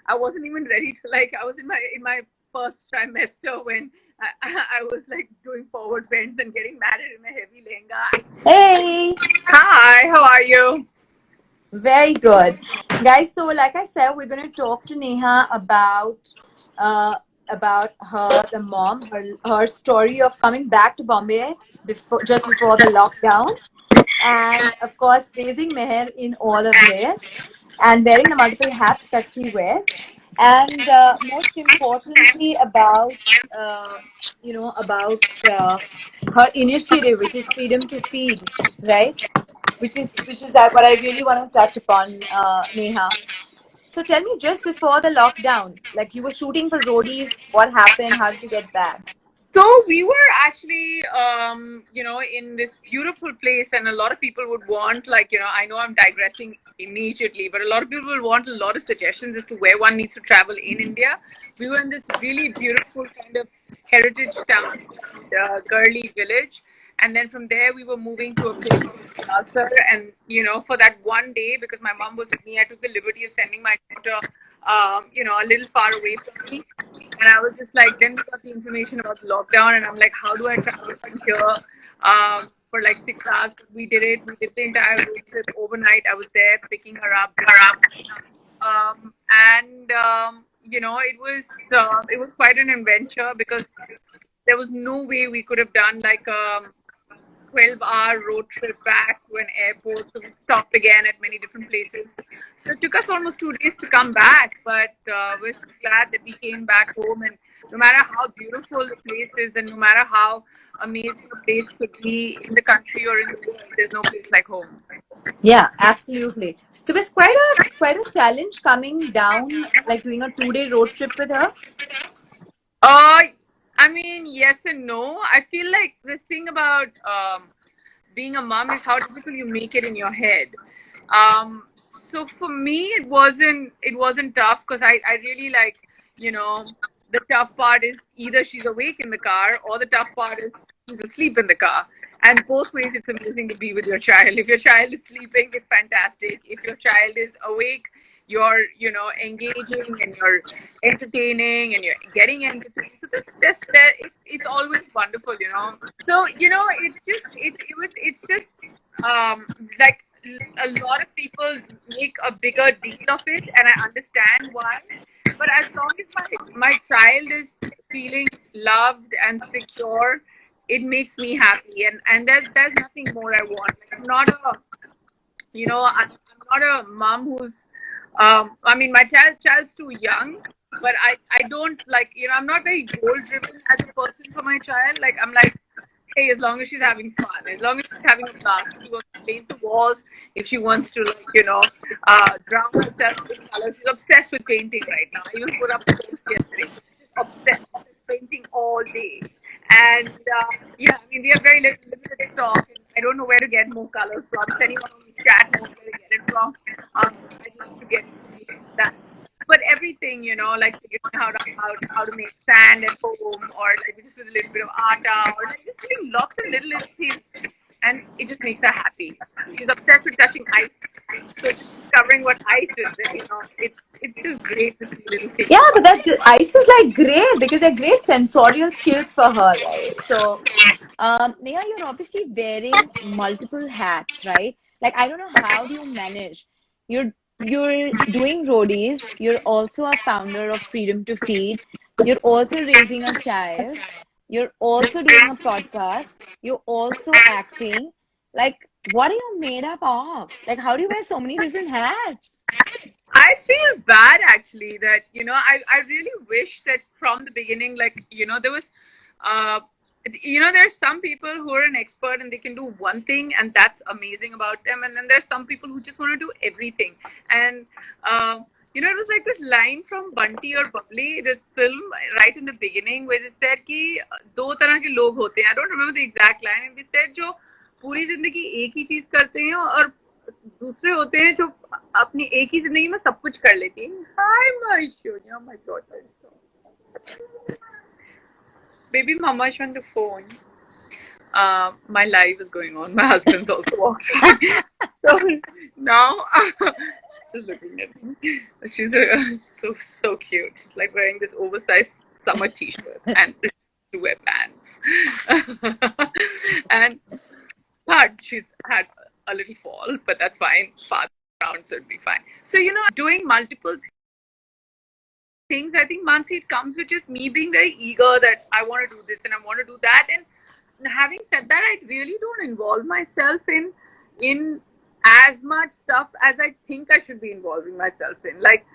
I wasn't even ready to I was in my first trimester when I was like doing forward bends and getting married in a heavy lehenga. Hey, Hi, how are you? very good. Guys, so like I said, we're going to talk to Neha uh, the mom, her story of coming back to Bombay just before the lockdown, and of course raising Mehr in all of this, and wearing the multiple hats that she wears, and most importantly uh, about her initiative, which is Freedom to Feed, right? Which is what I really want to touch upon, Neha. So tell me, just before the lockdown, like you were shooting for roadies, what happened? How did you get back? So we were actually, in this beautiful place, and a lot of people would want, I know I'm digressing immediately, but a lot of people will want a lot of suggestions as to where one needs to travel in India. We were in this really beautiful kind of heritage town, girly village, and then from there we were moving to a place called Lasar, and for that one day, because my mom was with me, I took the liberty of sending my daughter, a little far away from me. And I was just like, then we got the information about the lockdown, and I'm like, how do I travel from here for like 6 hours? But we did it. We did the entire road trip overnight. I was there picking her up, and it was quite an adventure because there was no way we could have done like 12-hour road trip back to an airport. So we stopped again at many different places. So it took us almost 2 days to come back, but we're so glad that we came back home. And no matter how beautiful the place is, and no matter how amazing a place could be in the country or in the world, there's no place like home. Yeah, absolutely. So it was quite a challenge coming down, like doing a 2-day road trip with her. Uh, I mean, yes and no. I feel like the thing about being a mom is how difficult you make it in your head. So for me, it wasn't tough because I really like, you know, the tough part is either she's awake in the car or the tough part is she's asleep in the car. And both ways, it's amazing to be with your child. If your child is sleeping, it's fantastic. If your child is awake, you're, engaging and you're entertaining and you're getting entertained. So that's that. It's always wonderful. So it's just um like a lot of people make a bigger deal of it, and I understand why. But as long as my child is feeling loved and secure, it makes me happy, and there's nothing more I want. Like, I'm not a mom who's I mean, my child's too young, but I don't like, I'm not very goal driven as a person for my child. Like, I'm like, hey, as long as she's having fun, as long as she's having a blast, she wants to paint the walls, if she wants to, like, drown herself in color. She's obsessed with painting right now. I even put up a post yesterday. She's obsessed with painting all day. And yeah, I mean, we have very limited stock, and I don't know where to get more colors from. If anyone on the chat knows where to get it from, I'd love to get information on that. But everything, like figuring how to make sand at home, or like just with a little bit of atta, or like just doing lots of little things, and it just makes her happy. She's obsessed with touching ice, so just discovering what ice is, it's just great to see little things. Yeah, but that the ice is like great because they're great sensorial skills for her, right? So, Neha, you're obviously wearing multiple hats, right? Like, I don't know how do you manage. You're doing roadies. You're also a founder of Freedom to Feed. You're also raising a child. You're also doing a podcast. You're also acting. Like, what are you made up of? Like, how do you wear so many different hats? I feel bad actually that, I really wish that from the beginning, like, there was, uh, there's some people who are an expert and they can do one thing and that's amazing about them. And then there's some people who just want to do everything. And, it was like this line from Bunty or Bubbly, this film right in the beginning where it said कि दो तरह के लोग होते हैं. I don't remember the exact line. And they said जो पूरी जिंदगी एक ही चीज करते हैं और दूसरे होते हैं जो अपनी एक ही जिंदगी में सब कुछ कर लेती हैं. Hi, my Sonia, my daughter. Baby Mama's on the phone. My live is going on. My husband's also watching. So now, just looking at me. She's so cute. She's like wearing this oversized summer t-shirt and to wear pants. And but she's had a little fall, but that's fine. Father around, so it'll be fine. So doing multiple things. I think Mansi, it comes with just me being very eager that I want to do this and I want to do that. And having said that, I really don't involve myself in as much stuff as I think I should be involving myself in. Like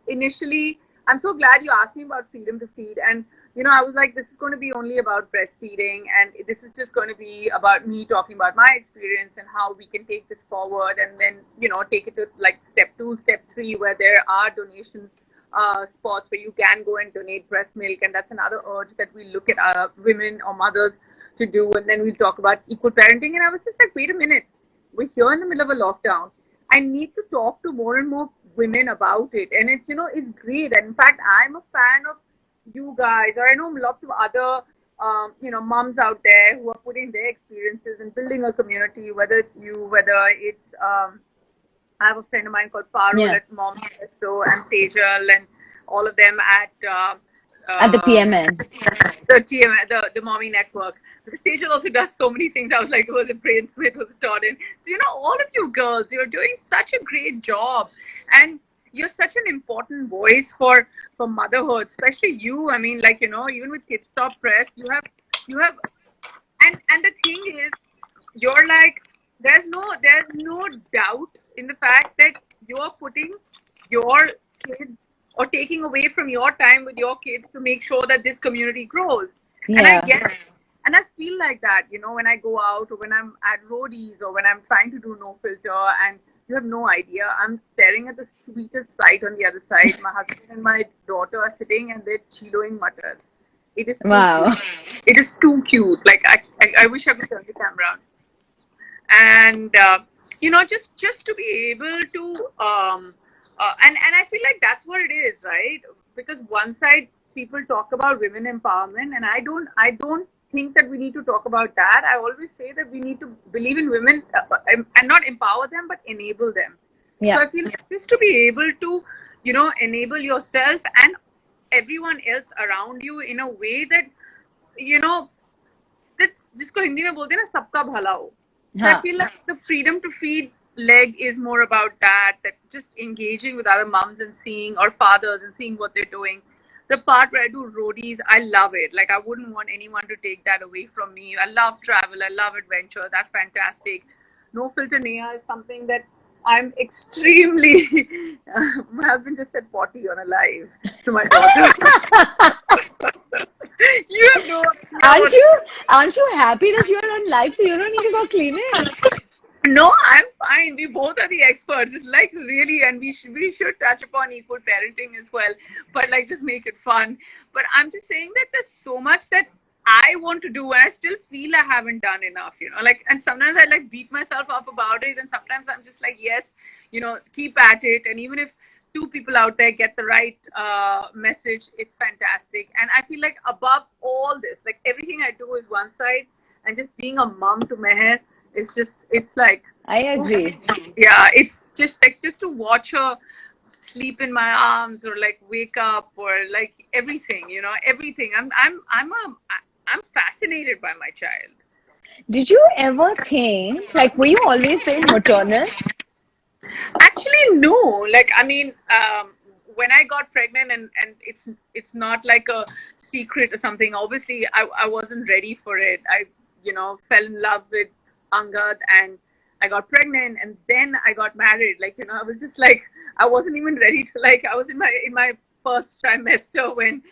initially, I'm so glad you asked me about freedom to feed, and I was like, this is going to be only about breastfeeding, and this is just going to be about me talking about my experience and how we can take this forward, and then take it to like step 2, step 3, where there are donation spots where you can go and donate breast milk, and that's another urge that we look at women or mothers to do, and then we'll talk about equal parenting. And I was just like, wait a minute, we're here in the middle of a lockdown. I need to talk to more and more women about it, and it's great. And in fact, I'm a fan of you guys, or I know lots of other moms out there who are putting their experiences and building a community, whether it's you, whether it's I have a friend of mine called Parul Yeah. at Mom So, and Tejal, and all of them at At the TMN. the TM, the Mommy Network. Because Tejal also does so many things. I was like, was it Brain Smith, was it Torrin? So all of you girls, you're doing such a great job, and you're such an important voice for motherhood, especially you. I mean, like even with Kids Stop Breast, you have, and the thing is, you're like, there's no doubt in the fact that you're putting your kids or taking away from your time with your kids to make sure that this community grows. And I Yeah. guess, and I feel like that, when I go out or when I'm at roadies or when I'm trying to do no filter, and you have no idea, I'm staring at the sweetest sight on the other side. My husband and my daughter are sitting and they're chiloing mutton. It is too Wow. cute. It is too cute. Like I wish I could turn the camera on. And just to be able to and I feel like that's what it is, right? Because one side people talk about women empowerment, and I don't think that we need to talk about that. I always say that we need to believe in women, and not empower them but enable them. So Yeah. I feel like just to be able to enable yourself and everyone else around you in a way that you know जिसको हिंदी में बोलते हैं ना सबका भला हो. So I Huh. feel like the freedom to feed leg is more about that just engaging with other moms and seeing, or fathers, and seeing what they're doing. The part where I do roadies, I love it. Like I wouldn't want anyone to take that away from me. I love travel. I love adventure. That's fantastic. No filter Neha is something that I'm extremely. My husband just said potty on a live to my daughter. You have no idea Aren't what. you aren't you happy that you're on live so you don't need to go clean it? No, I'm fine. We both are the experts. It's like really, and we should touch upon equal parenting as well, but like just make it fun. But I'm just saying that there's so much that I want to do, and I still feel I haven't done enough. Like, and sometimes I like beat myself up about it, and sometimes I'm just like, yes, keep at it. And even if two people out there get the right message, it's fantastic. And I feel like above all this, like everything I do is one side, and just being a mom to Mehr, it's like, I oh, agree. yeah, it's just like just to watch her sleep in my arms, or like wake up, or like everything. I'm fascinated by my child. Did you ever think, like, were you always very maternal? Actually, no. Like, I mean, when I got pregnant, and it's not like a secret or something. Obviously, I wasn't ready for it. I fell in love with Angad, and I got pregnant, and then I got married. Like, I was just like, I wasn't even ready to, like, I was in my first trimester when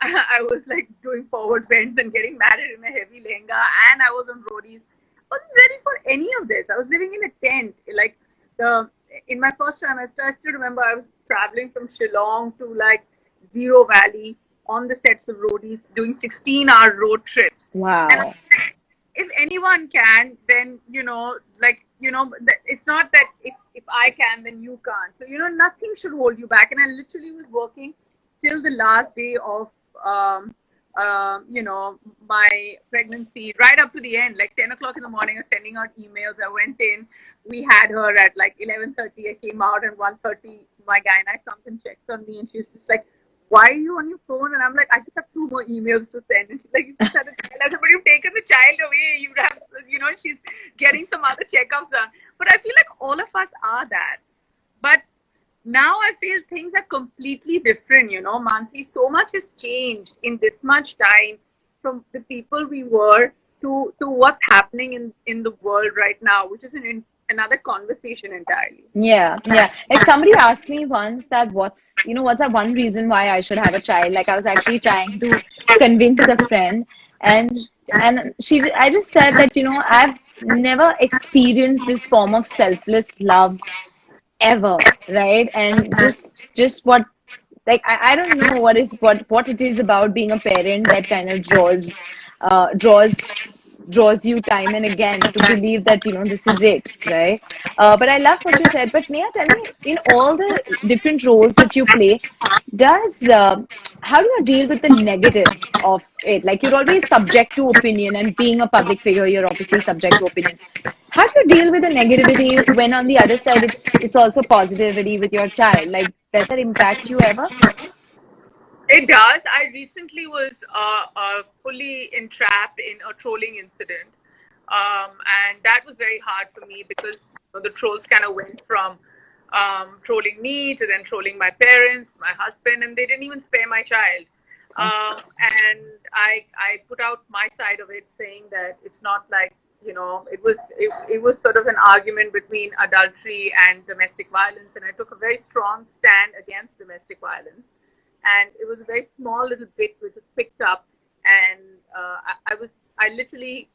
I was like doing forward bends and getting married in a heavy lehenga, and I was on roadies. I wasn't ready for any of this. I was living in a tent. Like, the in my first trimester, I still remember I was traveling from Shillong to like Zero Valley on the sets of roadies, doing 16-hour road trips. And Wow. if anyone can, then like it's not that if I can, then you can't. So nothing should hold you back. And I literally was working till the last day of my pregnancy right up to the end, like 10 o'clock in the morning. I was sending out emails. I went in. We had her at like 11:30. I came out and 1:30. My gynae comes and checks on me, and she's just like, "Why are you on your phone?" And I'm like, "I just have 2 more emails to send." And she's like, "You just had a child." I said, "But you've taken the child away. You have, she's getting some other checkups done." But I feel like all of us are that. But now I feel things are completely different, Mansi. So much has changed in this much time from the people we were to what's happening in the world right now, which is another conversation entirely. Yeah, yeah. Like somebody asked me once that what's that one reason why I should have a child? Like I was actually trying to convince a friend, and I just said that, I've never experienced this form of selfless love ever, right? And just what, like I don't know what it is about being a parent that kind of uh draws draws you time and again to believe that, this is it, right? But I love what you said. But Neha, tell me, in all the different roles that you play, does how do you deal with the negatives of it? Like you're always subject to opinion, and being a public figure, you're obviously subject to opinion. How do you deal with the negativity when on the other side it's also positivity with your child? Like, does that impact you ever? It does. I recently was fully entrapped in a trolling incident. And that was very hard for me because the trolls kind of went from trolling me to then trolling my parents, my husband, and they didn't even spare my child. And I put out my side of it, saying that it's not like, it was sort of an argument between adultery and domestic violence, and I took a very strong stand against domestic violence. And it was a very small little bit which was picked up, and I literally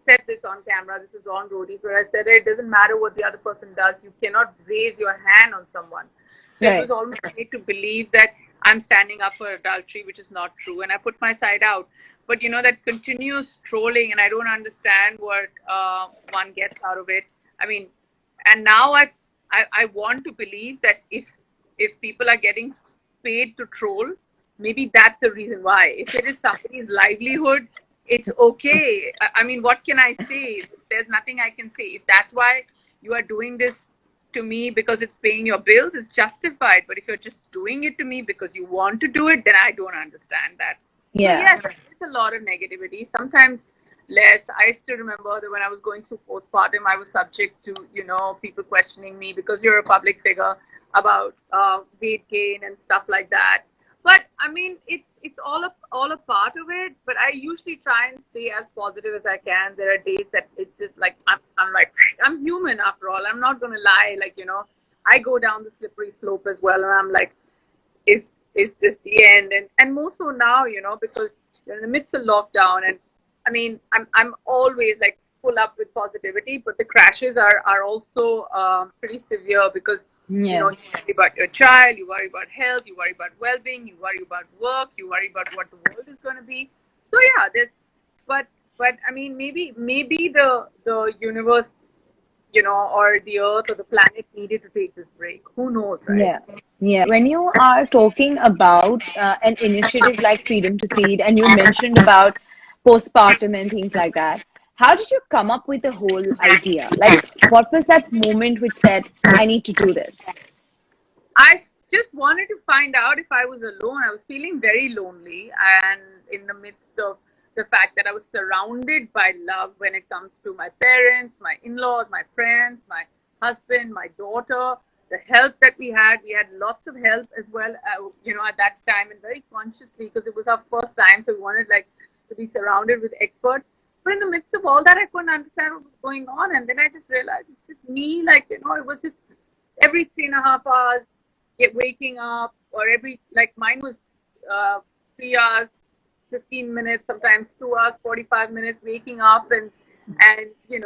said this on camera. This is on Roadies, where I said it doesn't matter what the other person does. You cannot raise your hand on someone. So it was Right. almost made to believe that I'm standing up for adultery, which is not true, and I put my side out. But that continuous trolling, and I don't understand what one gets out of it. I mean, and now I want to believe that if people are getting paid to troll, maybe that's the reason why. If it is somebody's livelihood, it's okay. I mean, what can I say? There's nothing I can say. If that's why you are doing this to me because it's paying your bills, it's justified. But if you're just doing it to me because you want to do it, then I don't understand that. So Yeah. yes, there's a lot of negativity. Sometimes less. I still remember that when I was going through postpartum, I was subject to people questioning me because you're a public figure about weight gain and stuff like that. But I mean, it's all a part of it. But I usually try and stay as positive as I can. There are days that it's just like I'm like I'm human after all. I'm not gonna lie. Like I go down the slippery slope as well, and I'm like, is this the end? And more so now, because you're in the midst of lockdown, and I mean, I'm always like full up with positivity, but the crashes are also pretty severe because Yeah. you worry about your child, you worry about health, you worry about well-being, you worry about work, you worry about what the world is going to be. So yeah, but but I mean, maybe the universe, or the earth or the planet needed to take this break. Who knows, right? Yeah. Yeah. When you are talking about an initiative like Freedom to Feed, and you mentioned about postpartum and things like that, how did you come up with the whole idea? Like, what was that moment which said, I need to do this? I just wanted to find out if I was alone. I was feeling very lonely, and in the midst of the fact that I was surrounded by love when it comes to my parents, my in laws, my friends, my husband, my daughter, the help that we had lots of help as well, at that time, and very consciously because it was our first time, so we wanted like to be surrounded with experts. But in the midst of all that, I couldn't understand what was going on, and then I just realized it's just me, like, it was just every 3.5 hours waking up, or every like mine was 3 hours 15 minutes, sometimes 2 hours 45 minutes waking up and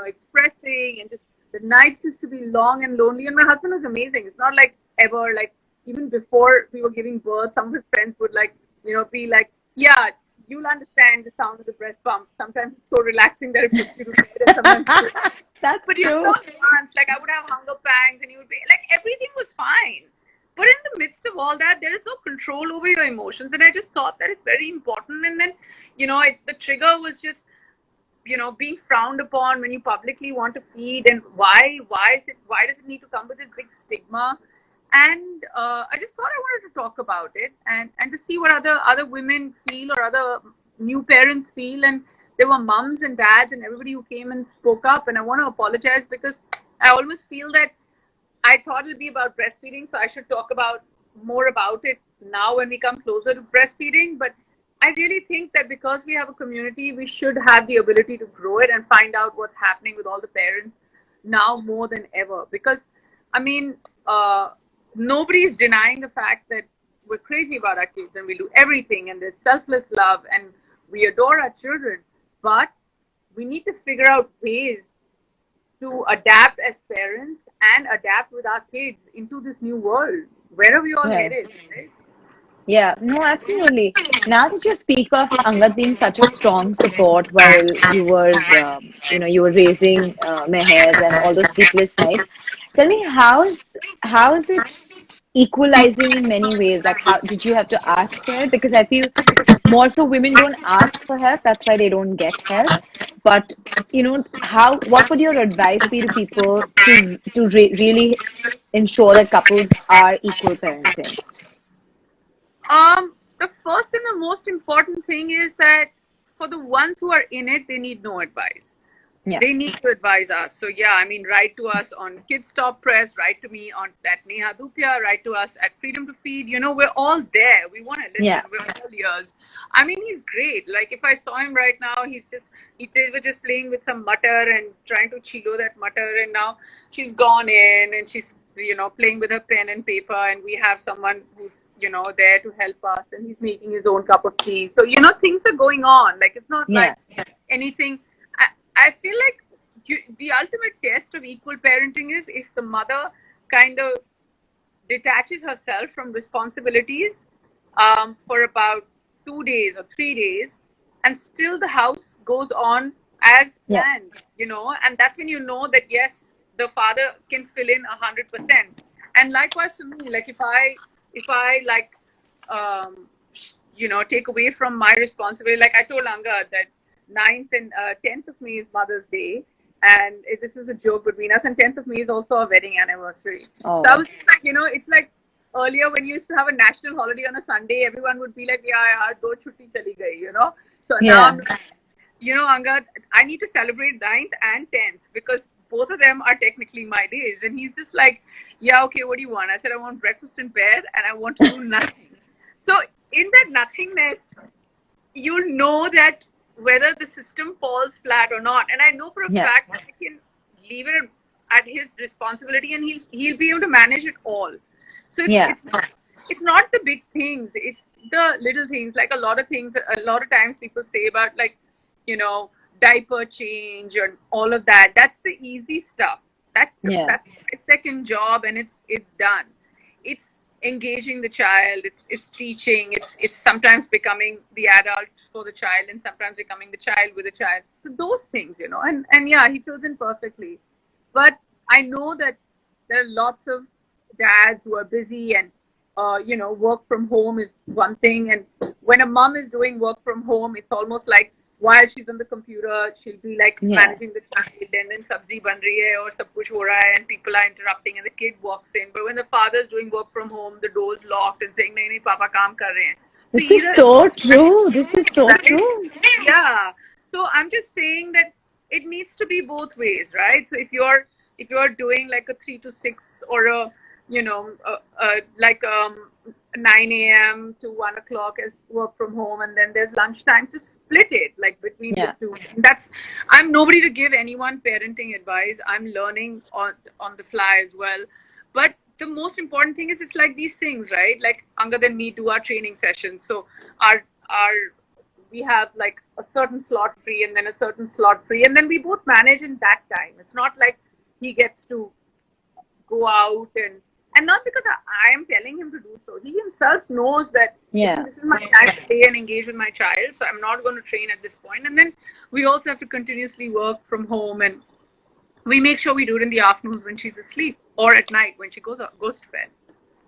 expressing, and just the nights used to be long and lonely. And my husband was amazing. It's not like ever like even before we were giving birth, some of his friends would like be like, yeah, you'll understand the sound of the breast pump. Sometimes it's so relaxing that it puts you to bed, and sometimes That's but true. so advanced. Like I would have hunger pangs, and you would be like, everything was fine. But in the midst of all that, there is no control over your emotions. And I just thought that it's very important. And then, the trigger was just, being frowned upon when you publicly want to feed, and why does it need to come with this big stigma? And I just thought I wanted to talk about it, and to see what other women feel, or other new parents feel. And there were mums and dads and everybody who came and spoke up, and I want to apologize because I almost feel that I thought it'll be about breastfeeding, so I should talk about more about it now when we come closer to breastfeeding. But I really think that because we have a community, we should have the ability to grow it and find out what's happening with all the parents now more than ever. Because, I mean, nobody is denying the fact that we're crazy about our kids and we do everything, and there's selfless love and we adore our children. But we need to figure out ways to adapt as parents and adapt with our kids into this new world. Where are we all Yeah. headed, right? Yeah, no, absolutely. Now that you speak of Angad being such a strong support while you were, you were raising Meher and all those sleepless nights, tell me how is it equalizing in many ways? Like, how did you have to ask for it? Because I feel more so women don't ask for help. That's why they don't get help. But what would your advice be to people to really ensure that couples are equal parenting? The first and the most important thing is that for the ones who are in it, they need no advice. Yeah. They need to advise us. So yeah, I mean, write to us on Kids Stop Press, write to me on that Neha Dhupia, write to us at Freedom to Feed. We're all there. We want to listen. Yeah. We're all ears. I mean, he's great. Like if I saw him right now, they were just playing with some mutter and trying to chilo that mutter, and now she's gone in and she's playing with her pen and paper, and we have someone who's there to help us, and he's making his own cup of tea. So things are going on. Like it's not Yeah. like anything. I feel like the ultimate test of equal parenting is if the mother kind of detaches herself from responsibilities for about 2 days or 3 days, and still the house goes on as Yeah. planned, and that's when you know that yes, the father can fill in 100%. And likewise for me, like if I like take away from my responsibility, like I told Anga that 9th and 10th of May is Mother's Day, and this was a joke between us, and 10th of May is also our wedding anniversary. So I Oh, was like, it's like earlier when you used to have a national holiday on a Sunday, everyone would be like, yeah, yaar, do chutti chali gayi. So now yeah. I'm like, Anga, I need to celebrate 9th and 10th because both of them are technically my days. And he's just like, yeah, okay, what do you want? I said, I want breakfast in bed and I want to do nothing. So in that nothingness, you'll know that whether the system falls flat or not. And I know for a Yeah. fact that I can leave it at his responsibility, and he'll be able to manage it all. So Yeah. it's not the big things, it's the little things. Like a lot of times people say about like, you know, diaper change and all of that. That's the easy stuff. Yeah. That's my second job, and it's done. It's engaging the child, it's teaching, it's sometimes becoming the adult for the child, and sometimes becoming the child with the child. So those things, and yeah, he fills in perfectly. But I know that there are lots of dads who are busy, and work from home is one thing. And when a mom is doing work from home, it's almost like while she's on the computer, she'll be like Yeah. managing the child, and then sabzi ban rahi hai or sab kuch ho raha hai, and people are interrupting, and the kid walks in. But when the father's doing work from home, the door's locked and saying, nahi, nahi, papa kaam kar rahe hain. So This is either, so true. This is so right? true. Yeah. So I'm just saying that it needs to be both ways, right? So if you're doing like a 3 to 6 or a like 9 a.m. to 1 o'clock as work from home, and then there's lunchtime, so split it like between the Yeah. two. I'm nobody to give anyone parenting advice. I'm learning on the fly as well. But the most important thing is it's like these things, right? Like Angad and me do our training sessions. So our we have like a certain slot free and then a certain slot free, and then we both manage in that time. It's not like he gets to go out, and not because I am telling him to do so. He himself knows that Yeah. this is my time to play and engage with my child, so I'm not going to train at this point. And then we also have to continuously work from home, and we make sure we do it in the afternoons when she's asleep or at night when she goes to bed.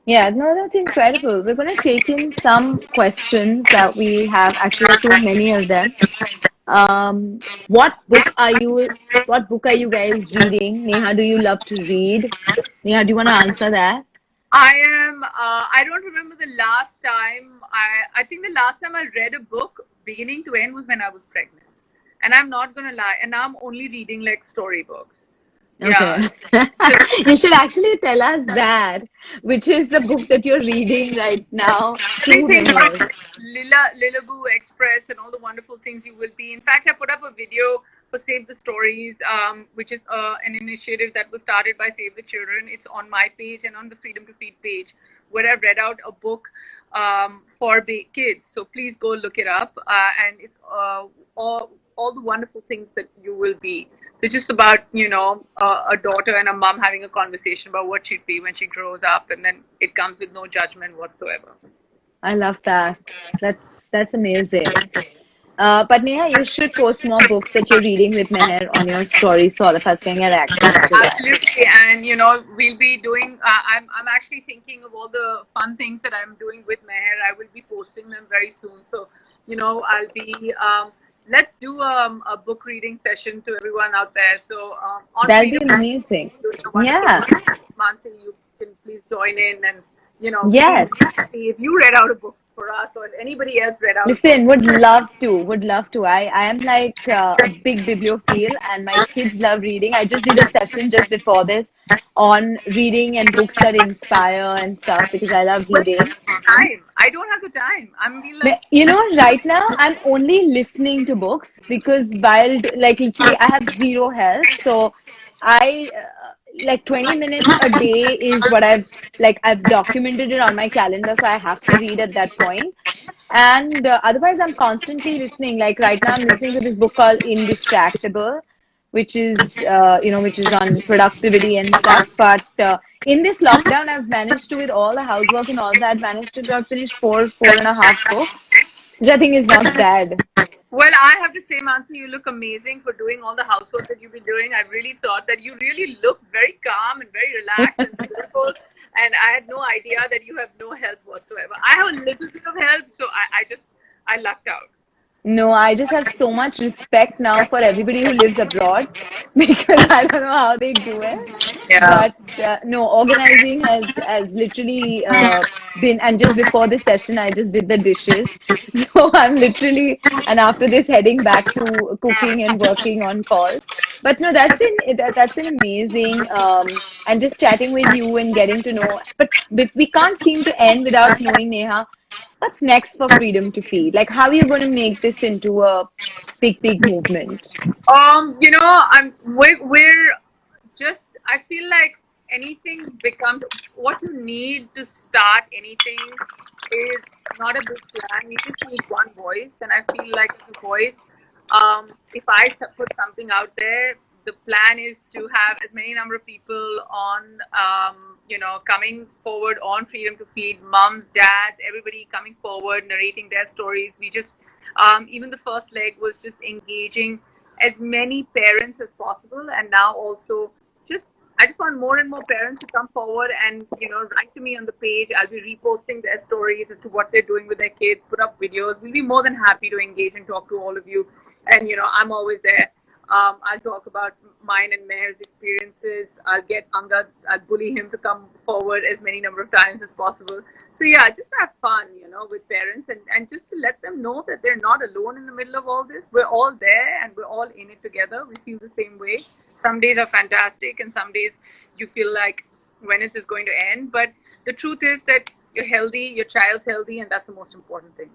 Yeah, no, that's incredible. We're going to take in some questions that we have, actually too many of them. What book are you guys reading? Neha, do you love to read? Neha, do you want to answer that? I am. I don't remember the last time. I think the last time I read a book beginning to end was when I was pregnant, and I'm not gonna lie. And now I'm only reading like storybooks. Okay. Yeah. Just You should actually tell us that, which is the book that you're reading right now to everything about Meher. Lilaboo Express and all the wonderful things you will be. In fact, I put up a video for Save the Stories, which is an initiative that was started by Save the Children. It's on my page and on the Freedom to Feed page, where I've read out a book for kids. So please go look it up. And it's all the wonderful things that you will be. So just about, a daughter and a mom having a conversation about what she'd be when she grows up, and then it comes with no judgment whatsoever. I love that. That's amazing. But Neha, you should post more books that you're reading with Meher on your story so all of us can get access to that. Absolutely, and we'll be doing. I'm actually thinking of all the fun things that I'm doing with Mehr. I will be posting them very soon. So I'll be. Let's do a book reading session to everyone out there. So on That'll be Freedom, amazing. doing a wonderful Yeah. work. Mansi, you can please join in, and please Yes. see if you read out a book for us or if anybody else read out a book. Listen, would love to, would love to. I am like a big bibliophile and my kids love reading. I just did a session just before this on reading and books that inspire and stuff because I love But reading. time, I don't have the time. I'm be like, You know, right now I'm only listening to books because while like literally I have zero help. So I like 20 minutes a day is what I've documented it on my calendar. So I have to read at that point. And otherwise, I'm constantly listening. Like right now, I'm listening to this book called Indistractable, which is which is on productivity and stuff. But in this lockdown, I've managed to, with all the housework and all that, managed to finish four and a half books, which I think is not bad. well, I have to say, Mansi, you look amazing for doing all the housework that you've been doing. I really thought that you really look very calm and very relaxed and beautiful. And I had no idea that you have no help whatsoever. I have a little bit of help, so I lucked out. No, I just have so much respect now for everybody who lives abroad because I don't know how they do it. Yeah. But no, organizing has literally been, and just before this session, I just did the dishes. So I'm literally, and after this, heading back to cooking and working on calls. But no, that's been amazing. And just chatting with you and getting to know. But we can't seem to end without knowing, Neha, what's next for Freedom to Feed? Like, how are you going to make this into a big movement? We're just. I feel like anything becomes what you need to start anything is not a big plan. You just need one voice, and I feel like as a voice, if I put something out there, the plan is to have as many number of people on, coming forward on Freedom to Feed, moms, dads, everybody coming forward, narrating their stories. We just, even the first leg was just engaging as many parents as possible, and now also just I just want more and more parents to come forward and write to me on the page. I'll be reposting their stories as to what they're doing with their kids, put up videos. We'll be more than happy to engage and talk to all of you. And I'm always there. I'll talk about mine and Meher's experiences. I'll get Angad. I'll bully him to come forward as many number of times as possible. So yeah, just have fun, with parents and just to let them know that they're not alone in the middle of all this. We're all there and we're all in it together. We feel the same way. Some days are fantastic and some days you feel like when is this going to end? But the truth is that you're healthy, your child's healthy, and that's the most important thing.